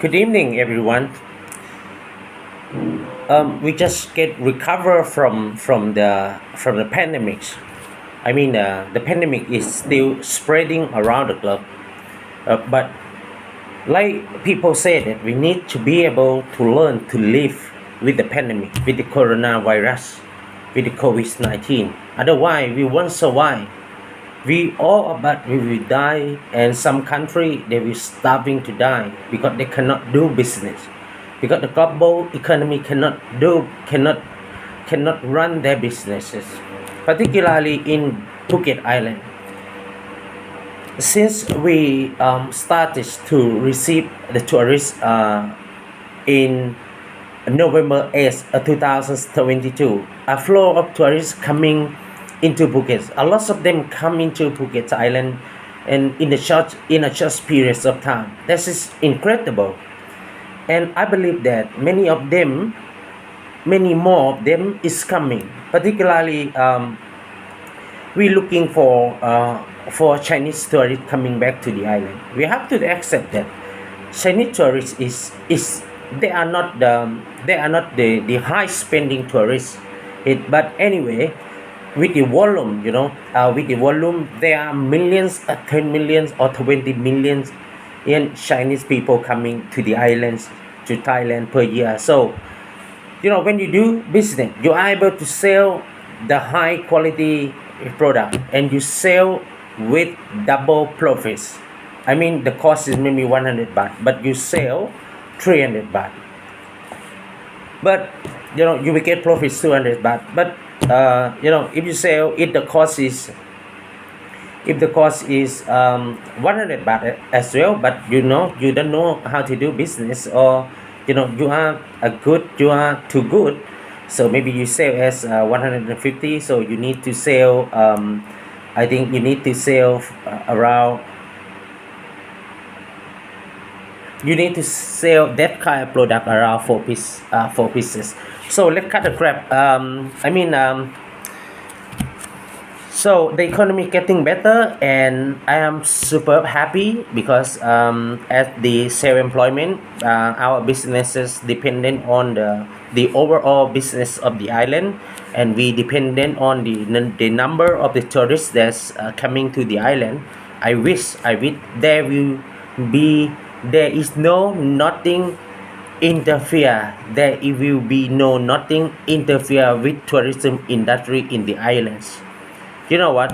Good evening, everyone. We just get recover from the pandemics. The pandemic is still spreading around the globe. But like people say that we need to be able to learn to live with the pandemic, with the coronavirus, with the COVID-19. Otherwise, we won't survive. We all but we will die, and some country they will starving to die because they cannot do business, because the global economy cannot run their businesses, particularly in Phuket Island. Since we started to receive the tourists in November 8th, 2022, a flow of tourists coming into Phuket. A lot of them come into Phuket Island, and in a short periods of time. This is incredible, and I believe that many more of them is coming. Particularly, we're looking for Chinese tourists coming back to the island. We have to accept that Chinese tourists is they are not the high spending tourists. But anyway, with the volume, there are millions, 10 millions or 20 millions in Chinese people coming to the islands, to Thailand per year. So when you do business, you are able to sell the high quality product, and you sell with double profits. The cost is maybe 100 baht, but you sell 300 baht. But you will get profits 200 baht. But if you sell it, if the cost is 100 baht as well, but you don't know how to do business, or you are too good, so maybe you sell as 150. So you need to sell, I think you need to sell around, you need to sell that kind of product around four pieces. So let's cut the crap. So the economy getting better, and I am super happy because as the self-employment, our businesses dependent on the overall business of the island, and we dependent on the number of the tourists that's coming to the island. I wish there is nothing interfere, there it will be nothing interfere with tourism industry in the islands. You know what?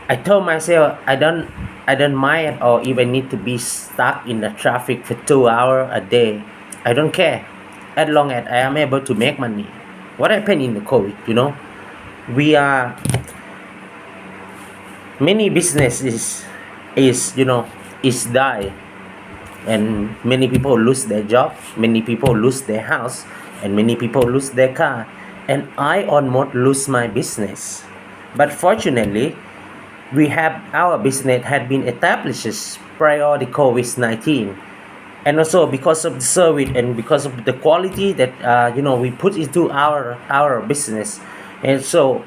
I told myself I don't mind or even need to be stuck in the traffic for 2 hours a day. I don't care, as long as I am able to make money. What happened in the COVID? We are many businesses is die, and many people lose their job, many people lose their house, and many people lose their car, and I almost lose my business. But fortunately, we have our business had been established prior to COVID-19, and also because of the service and because of the quality that we put into our business. And so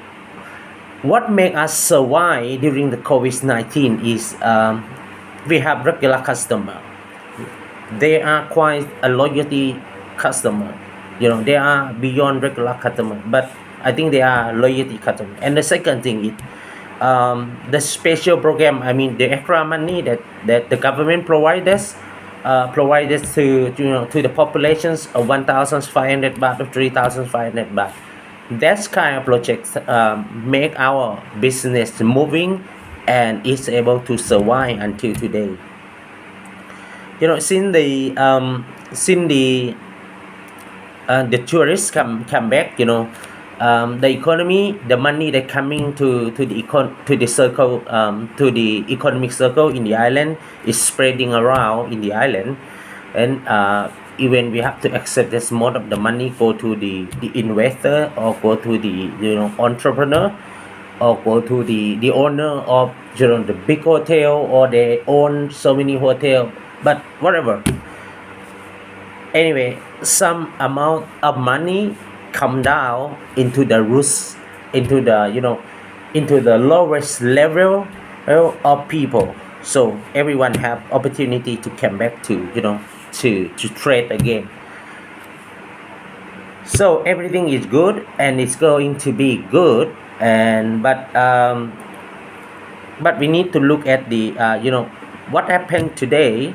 what make us survive during the COVID-19 is we have regular customer. They are quite a loyalty customer. They are beyond regular customer, but I think they are loyalty customer. And the second thing is the special program. The extra money that the government provided to the populations of 1,500 baht or 3,500 baht. That kind of projects make our business moving and is able to survive until today. Since the tourists come back, the economy, the money that coming to the circle, to the economic circle in the island is spreading around in the island. And even we have to accept that most of the money go to the investor, or go to the entrepreneur, or go to the owner of the big hotel, or they own so many hotel. But whatever, anyway, some amount of money come down into the roots, into the lowest level of people, so everyone have opportunity to come back to to trade again. So everything is good and it's going to be good, and but we need to look at the what happened today.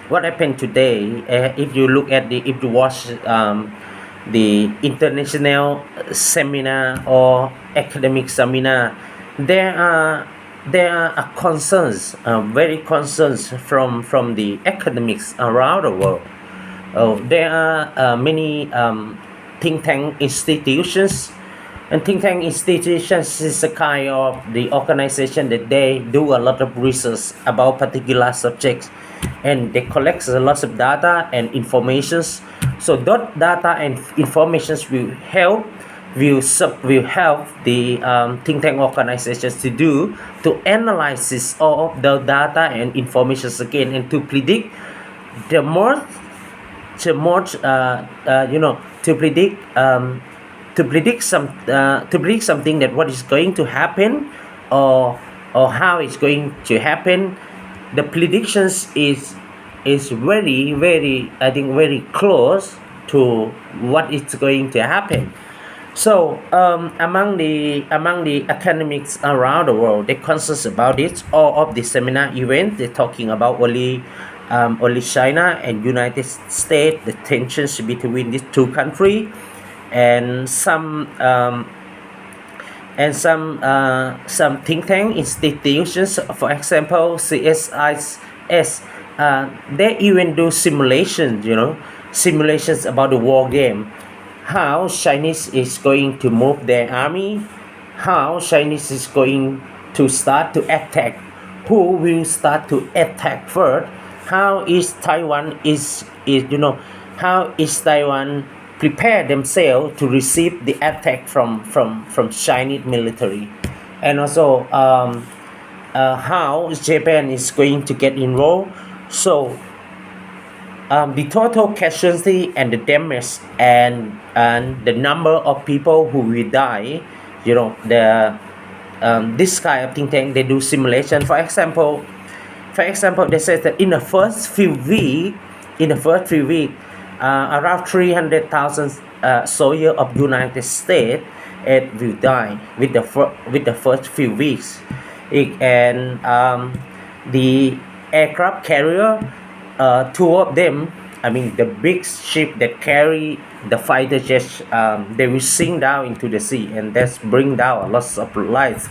What happened today? If you look at if you watch the international seminar or academic seminar, there are concerns, very concerns from the academics around the world. There are many think tank institutions, and think tank institutions is a kind of the organization that they do a lot of research about particular subjects, and they collect a lot of data and informations. So that data and informations will help the think tank organizations to analyze all of the data and informations again, and to predict the more to more to predict something, that what is going to happen, or how it's going to happen. The predictions is very, I think, very close to what is going to happen. So among the academics around the world, they conscious about it. All of the seminar event, they're talking about only China and United States, the tensions between these two countries, and some think tank institutions, for example, CSIS, they even do simulations, simulations about the war game, how Chinese is going to move their army, how Chinese is going to start to attack, who will start to attack first, how is Taiwan how is Taiwan prepare themselves to receive the attack from Chinese military, and also how Japan is going to get involved. So the total casualty and the damage, and the number of people who will die, the this kind of think tank, they do simulation. For example, they say that in the first few weeks, around 300,000 soldiers of United States will die with the first few weeks. And the aircraft carrier, two of them, I mean the big ship that carry the fighter jets, they will sink down into the sea, and that's bring down lots of lives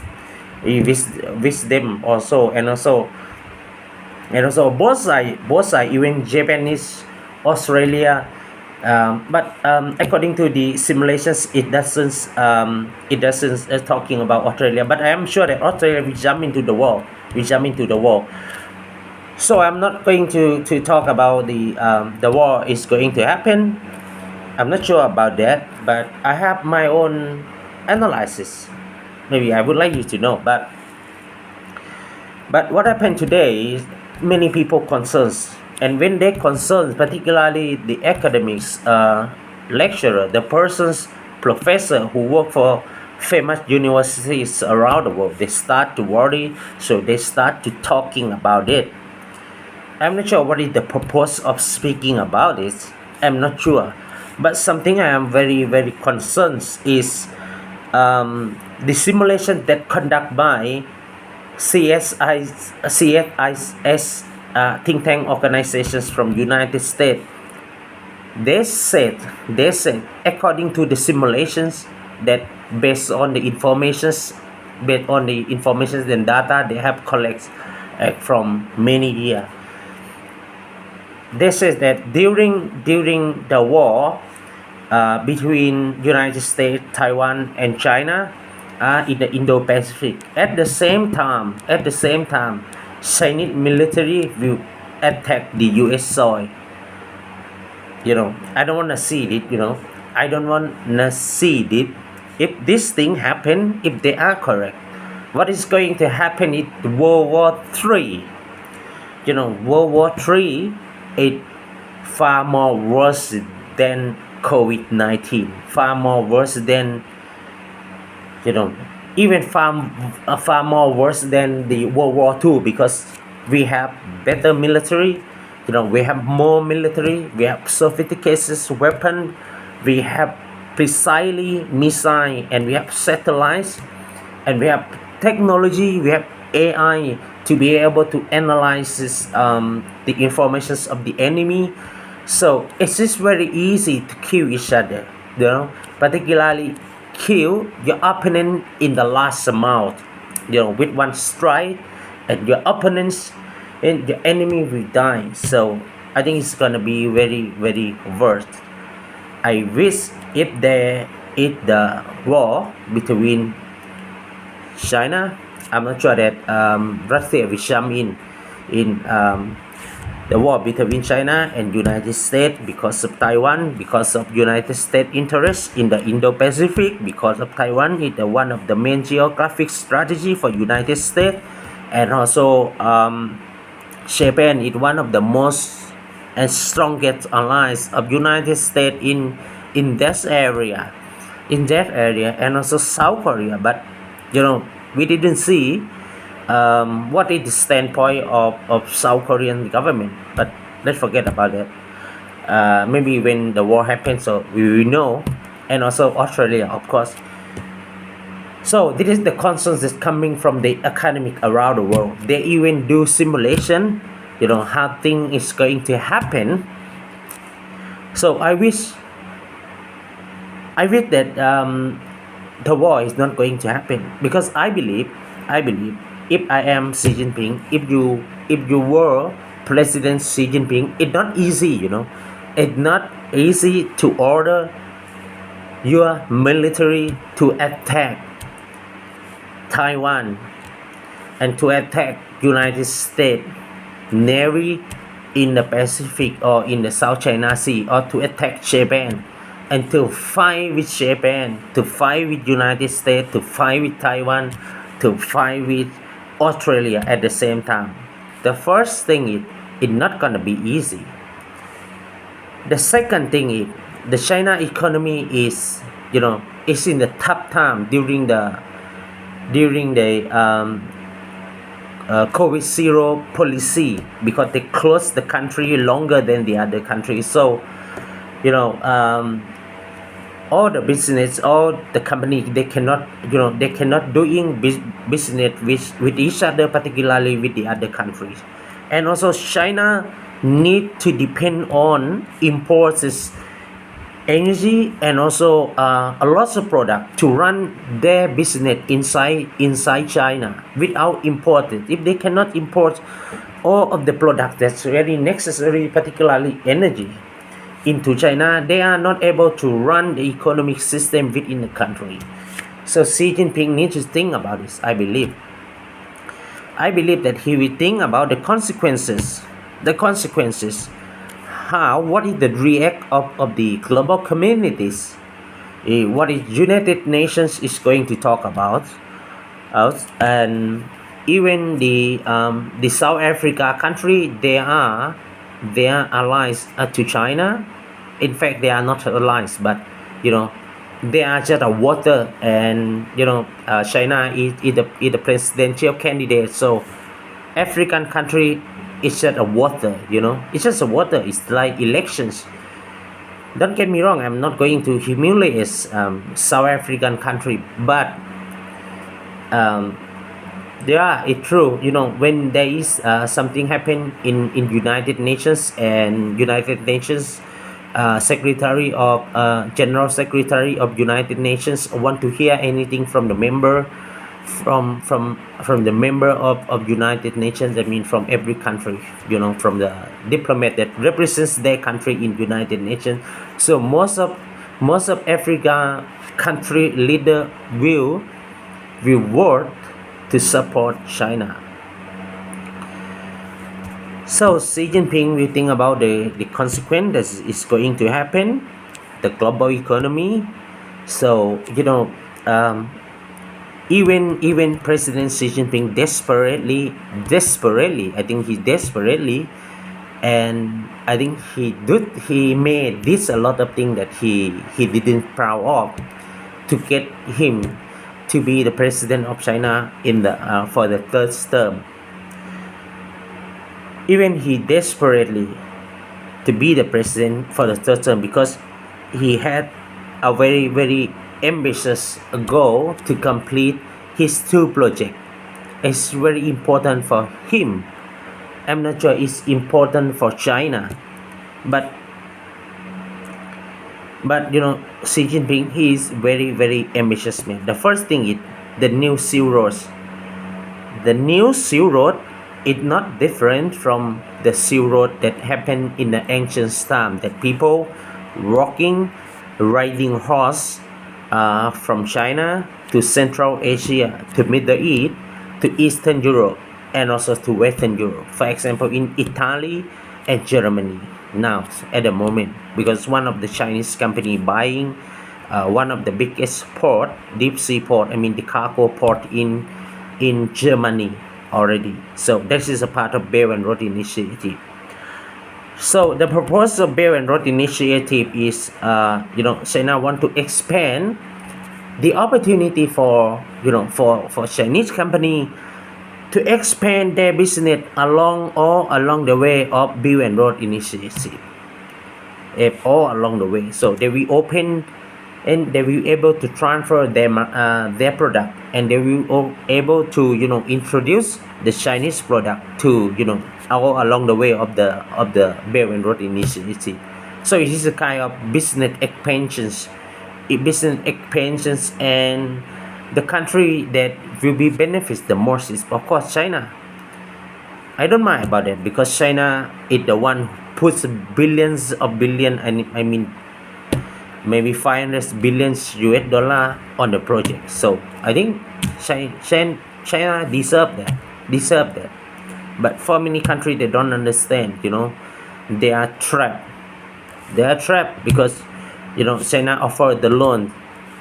with them also. And also both sides, even Japanese, Australia, but according to the simulations, it doesn't talking about Australia, but I am sure that Australia will jump into the war. So I'm not going to talk about the war is going to happen. I'm not sure about that, but I have my own analysis. Maybe I would like you to know, but what happened today is many people concerns, and when they concerns, particularly the academics, lecturer, the persons, professor who work for famous universities around the world, they start to worry, so they start to talking about it. I'm not sure what is the purpose of speaking about it. I'm not sure, but something I am very concerned is the simulation that conduct by CSIS think tank organizations from United States. They said according to the simulations, that based on the informations and data they have collected from many years, they said that during the war between United States, Taiwan, and China, in the Indo-Pacific, at the same time, Chinese military will attack the U.S. soil. I don't want to see it. I don't want to see it. If this thing happen, if they are correct, what is going to happen is World War III. World War III is far more worse than COVID-19, far more worse than, even far more worse than the World War II, because we have better military, We have more military, we have sophisticated weapon, we have precisely missile, and we have satellites, and we have technology, we have AI to be able to analyze the informations of the enemy. So it's just very easy to kill each other, particularly kill your opponent in the last amount, with one strike, and your opponents and your enemy will die. So I think it's gonna be very, very worth. I wish if there is the war between China, I'm not sure that Russia will jump in the war between China and United States because of Taiwan, because of United States interest in the Indo-Pacific, because of Taiwan is one of the main geographic strategy for United States, and also Japan is one of the most and strongest allies of United States in that area, and also South Korea. But we didn't see what is the standpoint of South Korean government. But let's forget about that. Maybe when the war happens, so we will know, and also Australia, of course. So this is the concerns that's coming from the academic around the world. They even do simulation, how thing is going to happen. So I wish that the war is not going to happen, because I believe if I am Xi Jinping, if you were President Xi Jinping, it's not easy, it's not easy to order your military to attack Taiwan and to attack United States Navy in the Pacific or in the South China Sea, or to attack Japan, and to fight with Japan, to fight with United States, to fight with Taiwan, to fight with Australia at the same time. The first thing is it's not gonna be easy. The second thing is the China economy is in the tough time during the COVID zero policy, because they closed the country longer than the other countries. So all the business, all the company, they cannot doing business with each other, particularly with the other countries. And also China need to depend on imports energy, and also a lot of product to run their business inside China without imported. If they cannot import all of the product that's very necessary, particularly energy, into China, they are not able to run the economic system within the country. So Xi Jinping needs to think about this. I believe that he will think about the consequences. What is the react of the global communities? What is United Nations is going to talk about? And even the South Africa country, they are allies to China. In fact, they are not allies, but they are just a water, and China is the presidential candidate. So African country is just a water. It's just a water. It's like elections. Don't get me wrong, I'm not going to humiliate South African country, but yeah, it's true. When there is something happen in United Nations, and United Nations Secretary of General Secretary of United Nations want to hear anything from the member, from the member of United Nations. I mean, from every country, from the diplomat that represents their country in United Nations. So most of Africa country leader will work to support China. So Xi Jinping will think about the consequence that is going to happen, the global economy. So even President Xi Jinping desperately, I think he desperately, and I think he made this a lot of things that he didn't proud of, to get him to be the president of China in the for the third term. Even he desperately to be the president for the third term because he had a very ambitious goal to complete his two projects. It's very important for him. I'm not sure it's important for China, but Xi Jinping, he is very ambitious man. The first thing is the new Silk Road. The new Silk Road is not different from the Silk Road that happened in the ancient time, that people walking, riding horse from China to Central Asia to Middle East to Eastern Europe and also to Western Europe. For example, in Italy and Germany now at the moment, because one of the Chinese company buying one of the biggest port, deep sea port, I mean the cargo port in Germany already. So this is a part of Belt and Road Initiative. So the purpose of Belt and Road Initiative is, China want to expand the opportunity for Chinese company to expand their business along the way of Belt and Road Initiative, all along the way. So they will open and they will able to transfer their product, and they will able to introduce the Chinese product to all along the way of the Belt and Road Initiative. So it is a kind of business expansions, and the country that will be benefits the most is of course China. I don't mind about it because China is the one who puts billion, and I mean maybe 500 billions US dollar on the project. So I think China deserve that. But for many countries, they don't understand. They are trapped. They are trapped because China offer the loan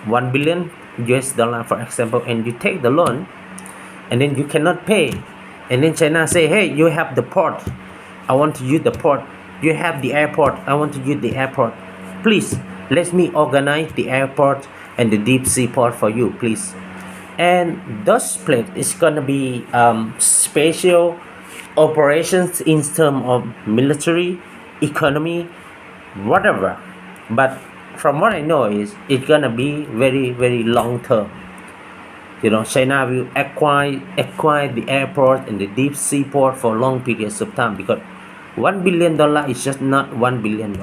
1 billion US dollar, for example, and you take the loan, and then you cannot pay, and then China say, hey, you have the port, I want to use the port. You have the airport, I want to use the airport. Please, let me organize the airport and the deep sea port for you, please. And those places is gonna be special operations in terms of military, economy, whatever. But from what I know is it's gonna be very long term. China will acquire the airport and the deep sea port for long periods of time, because $1 billion is just not $1 billion.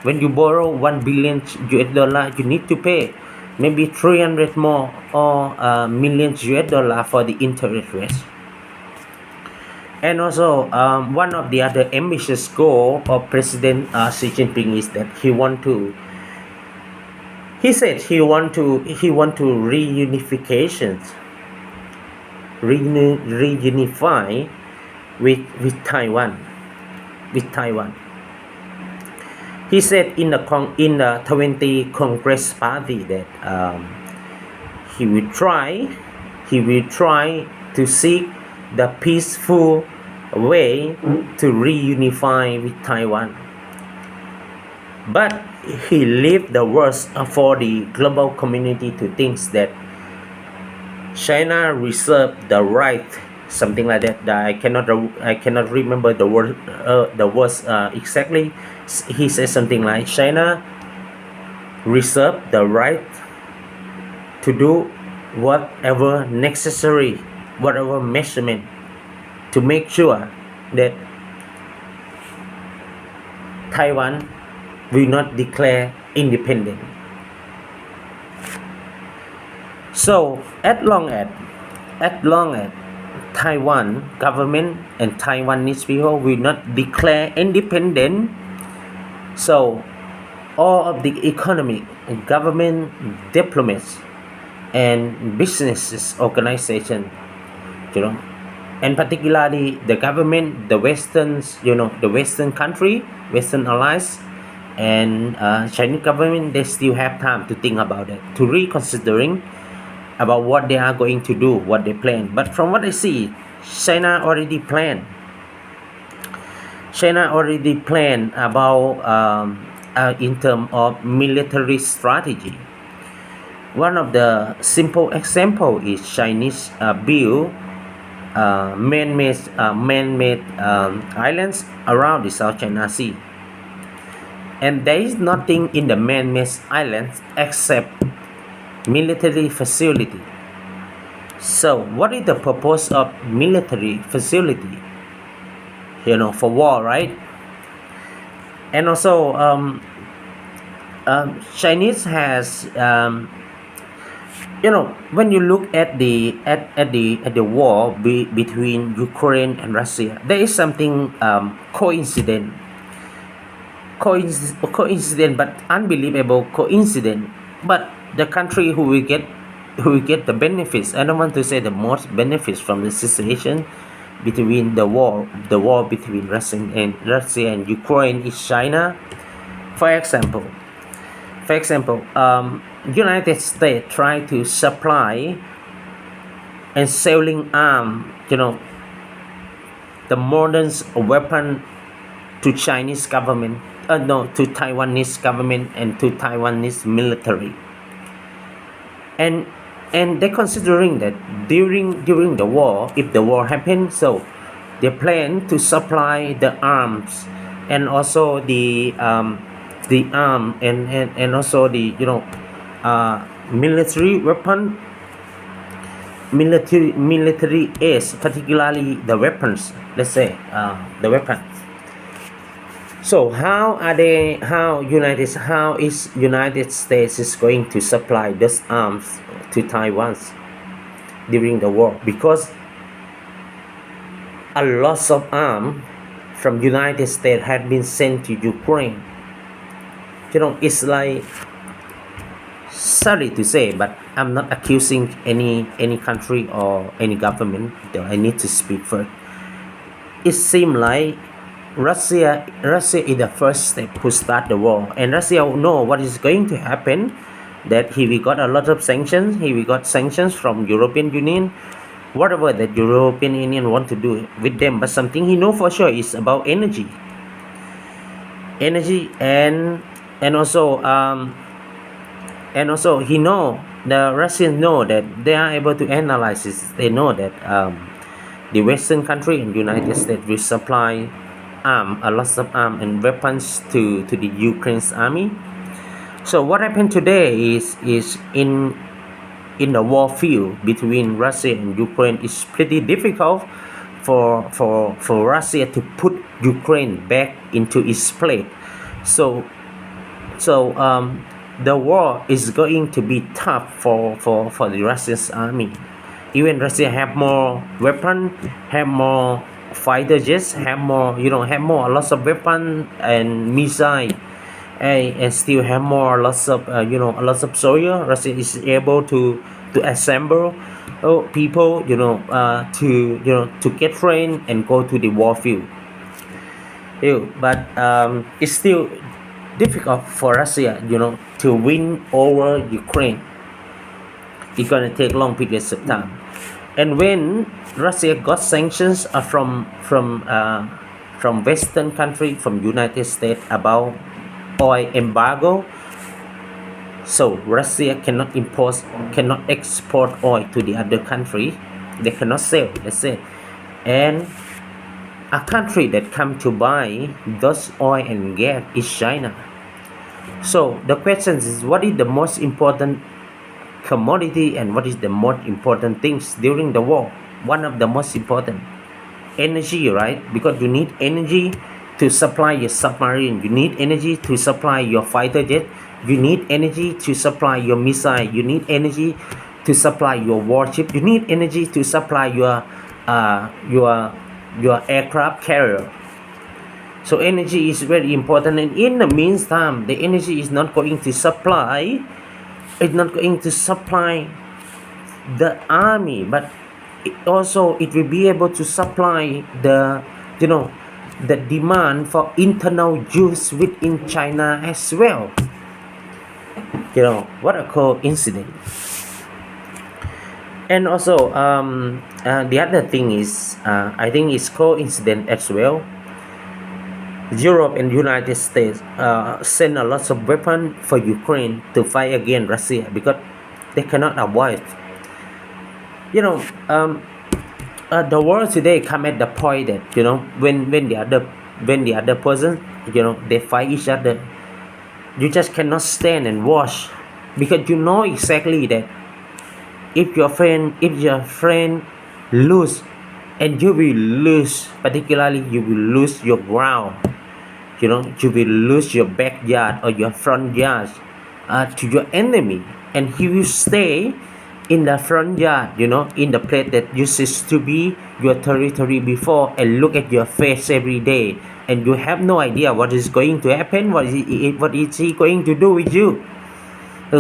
When you borrow 1 billion US dollar, you need to pay maybe 300 more or millions US dollar for the interest rate. And also, one of the other ambitious goal of President Xi Jinping is that he said he want to reunify with Taiwan. He said in the 20 Congress Party that he will try to seek the peaceful way to reunify with Taiwan. But he left the worst for the global community to think that China reserved the right, something like that. I cannot remember the words exactly. He says something like China reserved the right to do whatever necessary, whatever measurement to make sure that Taiwan will not declare independent. So as long as Taiwan government and Taiwanese people will not declare independent, so all of the economic, government, diplomats, and businesses organization, and particularly the government, the Western country, Western allies, and Chinese government, they still have time to think about it, to reconsidering about what they are going to do, what they plan. But from what I see, China already planned about in terms of military strategy. One of the simple example is Chinese build man-made islands around the South China Sea, and there is nothing in the man-made islands except military facility. So, what is the purpose of military facility? For war, right? And also, Chinese has when you look at the war between Ukraine and Russia, there is something coincident but unbelievable coincidence. But the country who will get the benefits, I don't want to say the most benefits from the situation between the war between Russia and Ukraine is China. For example, United States try to supply and selling the modern weapon to Chinese government, no, to Taiwanese government and to Taiwanese military. And they're considering that during the war, if the war happens, so they plan to supply the arms and also the arm and also the military weapon, military aids, particularly the weapons. Let's say the weapons. So how is United States is going to supply those arms to Taiwan during the war? Because a lot of arms from United States had been sent to Ukraine. It's like, sorry to say, but I'm not accusing any country or any government. I need to speak first. It seems like Russia is the first step who start the war, and Russia know what is going to happen. That we got a lot of sanctions. We got sanctions from European Union, whatever that European Union want to do with them. But something he know for sure is about energy, and also he know, the Russians know that they are able to analyze this. They know that the Western country and United States will supply a lot of arms and weapons to the Ukraine's army. So what happened today is in the war field between Russia and Ukraine is pretty difficult for Russia to put Ukraine back into its place. So the war is going to be tough for the Russian army. Even Russia have more weapon, have more fighter jets, have more lots of weapon and missile, and still have more lots of lots of soldier. Russia is able to assemble people to get trained and go to the war field. But it's still difficult for Russia to win over Ukraine. It's gonna take long periods of time. And when Russia got sanctions from Western country, from United States about oil embargo, so Russia cannot export oil to the other country. They cannot sell, let's say. And a country that come to buy those oil and gas is China. So the question is, what is the most important commodity and what is the most important things during the war? One of the most important, energy, right? Because you need energy to supply your submarine, you need energy to supply your fighter jet, you need energy to supply your missile, you need energy to supply your warship, you need energy to supply your aircraft carrier. So energy is very important, and in the meantime, the energy is not going to supply. It's not going to supply the army, but it will be able to supply the demand for internal use within China as well. What a coincidence. And also the other thing is, I think it's coincidence as well. Europe and United States send a lot of weapons for Ukraine to fight against Russia because they cannot avoid. the world today come at the point that when the other person they fight each other, you just cannot stand and watch, because you know exactly that if your friend lose, and you will lose, particularly you will lose your ground, you will lose your backyard or your front yard to your enemy, and he will stay in the front yard, in the place that used to be your territory before, and look at your face every day, and you have no idea what is going to happen, what is he going to do with you.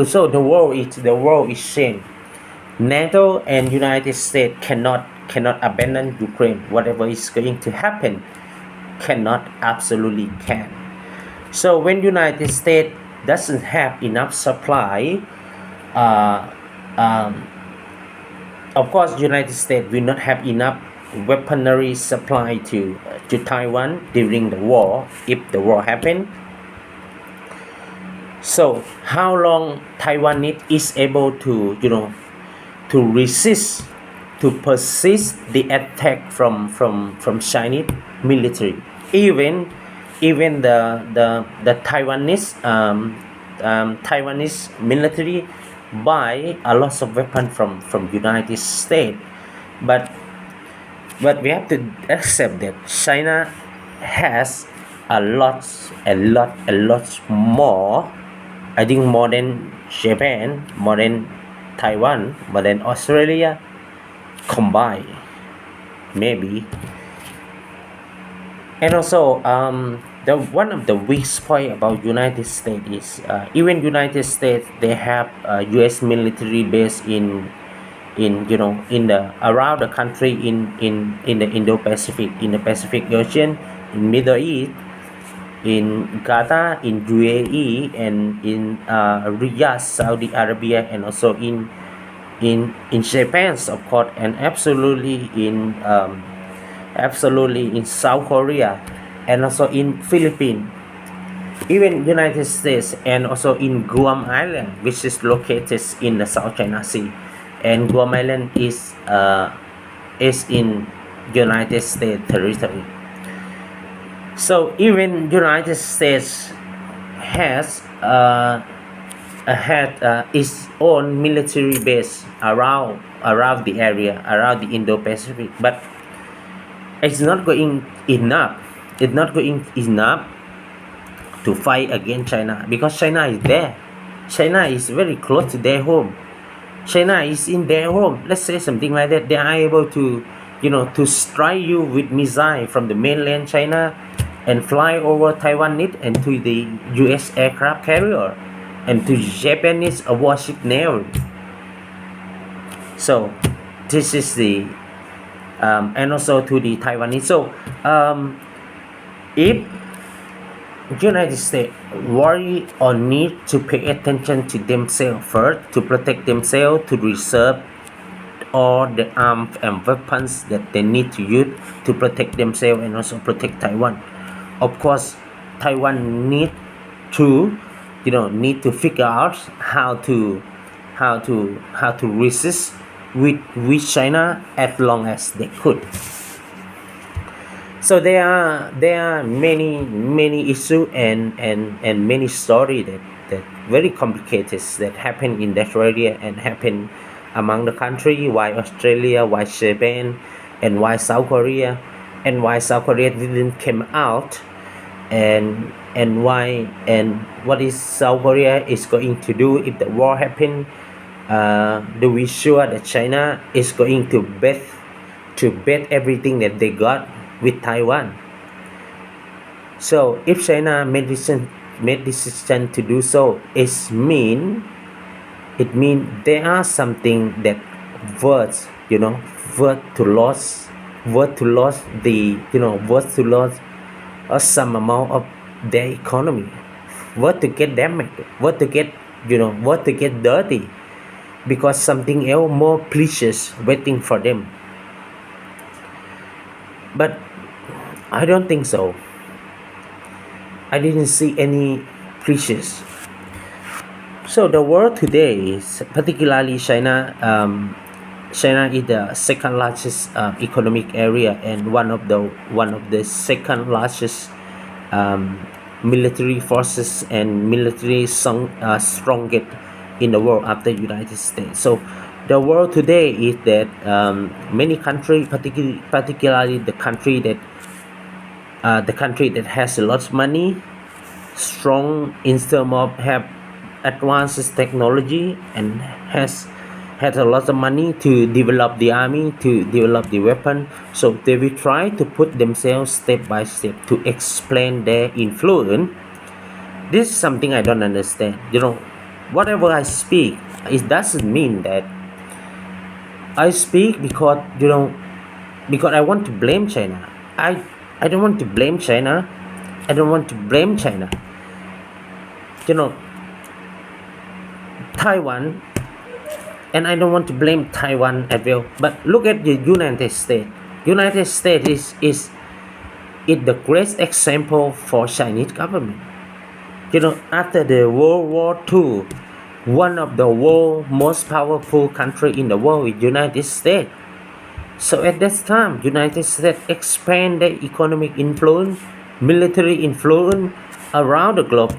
So the world is changed. NATO and United States cannot abandon Ukraine. Whatever is going to happen, cannot, absolutely can. So when United States doesn't have enough supply, uh, um, of course United States will not have enough weaponry supply to Taiwan during the war, if the war happen. So how long Taiwan is able to resist, to persist the attack from Chinese military, even the Taiwanese military buy a lot of weapons from United States, but we have to accept that China has a lot more. I think more than Japan, more than Taiwan, more than Australia combined, maybe. And also, the one of the weak point about United States is, even United States, they have U.S. military base in the around the country, in the Indo-Pacific, in the Pacific Ocean, in Middle East, in Qatar, in UAE, and in Riyadh, Saudi Arabia, and also in Japan, of course, and absolutely in South Korea, and also in Philippines, even United States, and also in Guam Island, which is located in the South China Sea, and Guam Island is in United States territory. So even United States has had its own military base around the area, around the Indo-Pacific, but it's not going enough. It's not going enough to fight against China, because China is there. China is very close to their home. China is in their home. Let's say something like that. They are able to strike you with missile from the mainland China, and fly over Taiwan and to the U.S. aircraft carrier, and to Japanese warship navy. So this is the and also to the Taiwanese. So if United States worry or need to pay attention to themselves first, to protect themselves, to reserve all the arms and weapons that they need to use to protect themselves and also protect Taiwan. Of course, Taiwan need to figure out how to resist with China as long as they could. So there are many issues and many stories that very complicated, that happen in that area and happen among the country, why Australia, why Japan, and why South Korea, and why South Korea didn't come out, and why, and what is South Korea is going to do if the war happen. Do we sure that China is going to bet everything that they got with Taiwan? So if China made decision to do so, it mean there are something that worth to lose some amount of their economy, worth to get damaged, worth to get dirty, because something else more precious waiting for them. But I don't think so. I didn't see any precious. So the world today, particularly China, China is the second largest economic area and one of the second largest um, military forces and military strongest in the world after United States. So the world today is that many countries, particularly the country that has a lot of money, strong in terms of have advanced technology and has a lot of money to develop the army, to develop the weapon. So they will try to put themselves step by step to explain their influence. This is something I don't understand. Whatever I speak, it doesn't mean that I speak because I want to blame China. I don't want to blame China. I don't want to blame China. You know, Taiwan, and I don't want to blame Taiwan as well. But look at the United States. United States is the great example for Chinese government. After the World War II, one of the world's most powerful country in the world is United States. So at that time, United States expand their economic influence, military influence around the globe.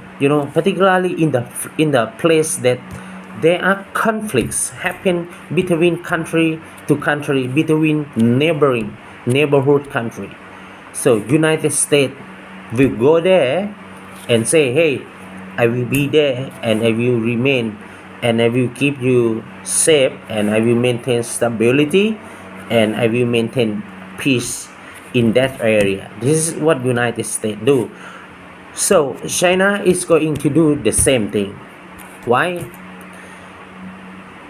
Particularly in the place that there are conflicts happen between country to country, between neighborhood country. So United States will go there and say, hey, I will be there and I will remain and I will keep you safe and I will maintain stability and I will maintain peace in that area. This is what United States do. So China is going to do the same thing. Why?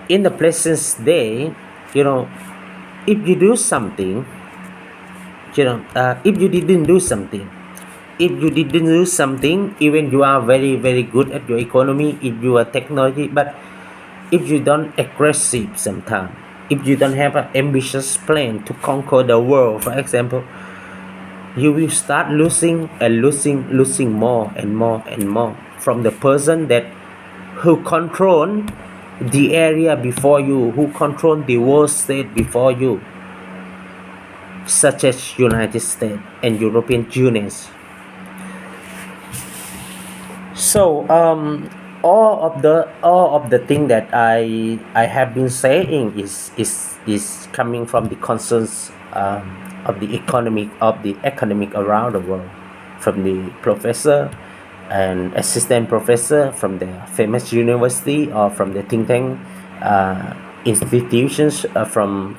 In the present day, if you do something, if you didn't do something, even you are very very good at your economy, if you are technology, but if you don't aggressive sometimes, if you don't have an ambitious plan to conquer the world, for example, you will start losing more and more and more from the person who control the area before you, who control the world state before you, such as United States and European Union. So all of the thing that I have been saying is coming from the concerns of the economic around the world, from the professor and assistant professor from the famous university or from the think tank institutions from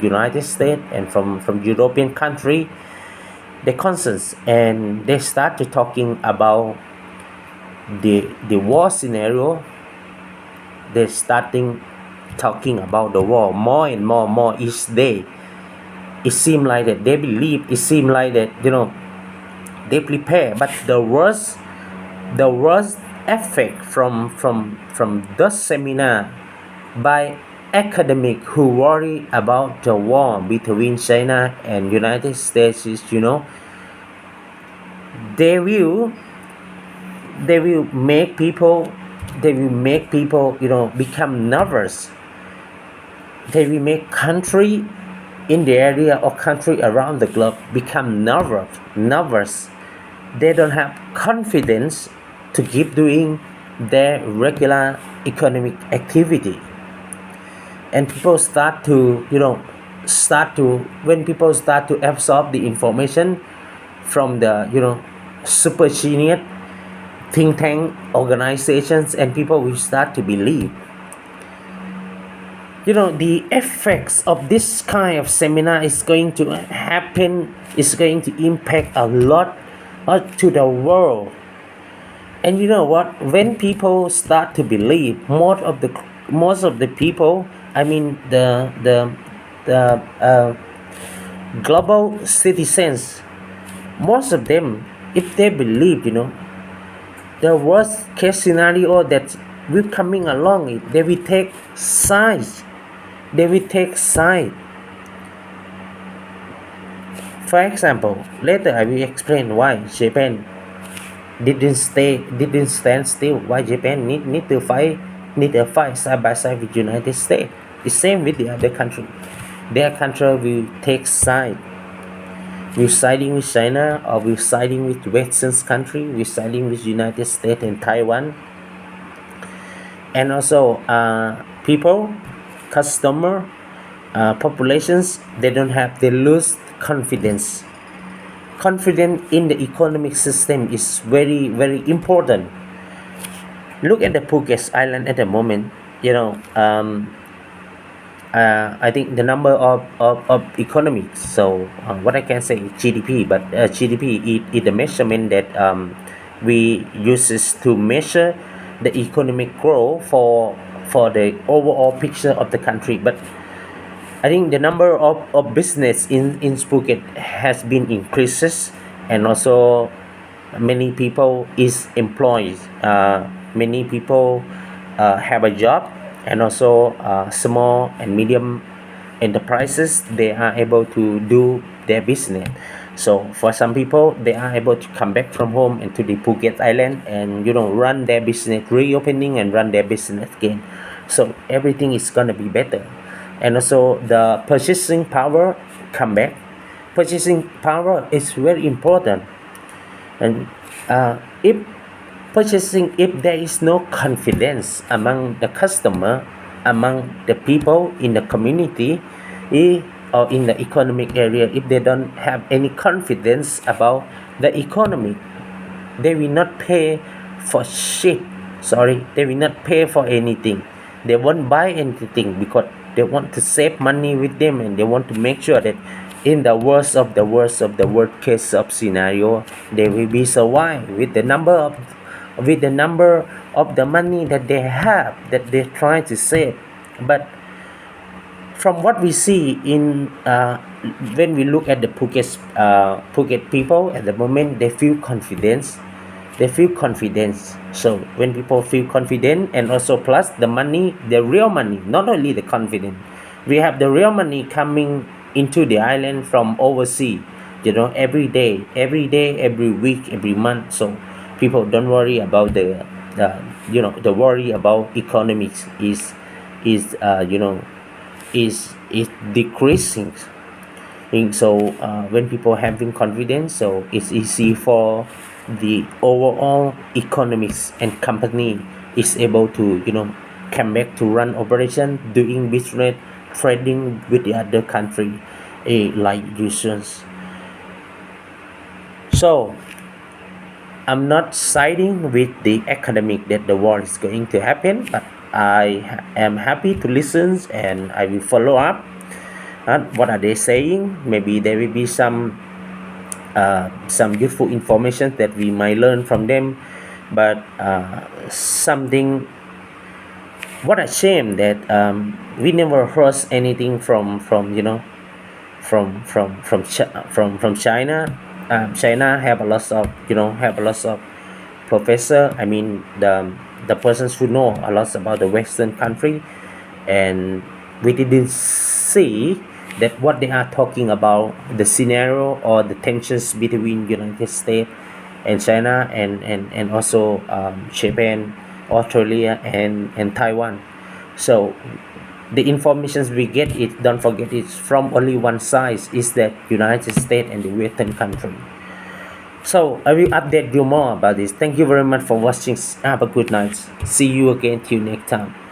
United States and from European country. The concerns, and they start to talking about the war scenario. They're starting talking about the war more and more each day. It seems like that they believe, it seems like that they prepare, but the worst effect from the seminar by academic who worry about the war between China and United States is they will make people become nervous. They will make country in the area or country around the globe become nervous. They don't have confidence to keep doing their regular economic activity. And people start to when people start to absorb the information from the super genius think tank organizations, and people will start to believe. The effects of this kind of seminar is going to happen, is going to impact a lot to the world. And you know what? When people start to believe, most of the people, I mean the global citizens, most of them, if they believe, the worst case scenario that will coming along, they will take sides. For example, later I will explain why Japan didn't stand still. Why Japan need to fight side by side with United States. It's same with the other country. Their country will take side. We're siding with China, or we're siding with Western country. We're siding with United States and Taiwan. And also people, customer, populations, they lose confidence in the economic system is very very important. Look at the Phuket Island at the moment. I think the number of economics. So what I can say is GDP, but GDP is the measurement that we uses to measure the economic growth for the overall picture of the country. But I think the number of business in Phuket has been increases, and also many people is employed. Many people have a job, and also small and medium enterprises, they are able to do their business. So for some people, they are able to come back from home into the Phuket Island and run their business, reopening and run their business again. So everything is gonna be better. And also the purchasing power come back. Purchasing power is very important. And if there is no confidence among the customer, among the people in the community, or in the economic area, if they don't have any confidence about the economy, they will not pay for shit. They will not pay for anything. They won't buy anything because they want to save money with them, and they want to make sure that in the worst of the worst case of scenario, they will be survive with the number of the money that they have, that they try to save. But from what we see when we look at the Phuket people at the moment, they feel confidence. So when people feel confident, and also plus the money, the real money, not only the confidence, we have the real money coming into the island from overseas, every day, every week, every month. So people don't worry about the worry about economics is decreasing. And so when people having confidence, so it's easy for the overall economics, and company is able to come back to run operation, doing business, trading with the other country, like usual. So I'm not siding with the academic that the war is going to happen, but I am happy to listen, and I will follow up. What are they saying? Maybe there will be some useful information that we might learn from them. But something, what a shame that we never heard anything from China. China have a lot of professor. I mean the persons who know a lot about the Western country, and we didn't see that what they are talking about, the scenario or the tensions between United States and China, and also Japan, Australia, and Taiwan. So the informations we get, it don't forget, it's from only one side, is that United States and the Western country. So I will update you more about this. Thank you very much for watching. Have a good night. See you again till next time.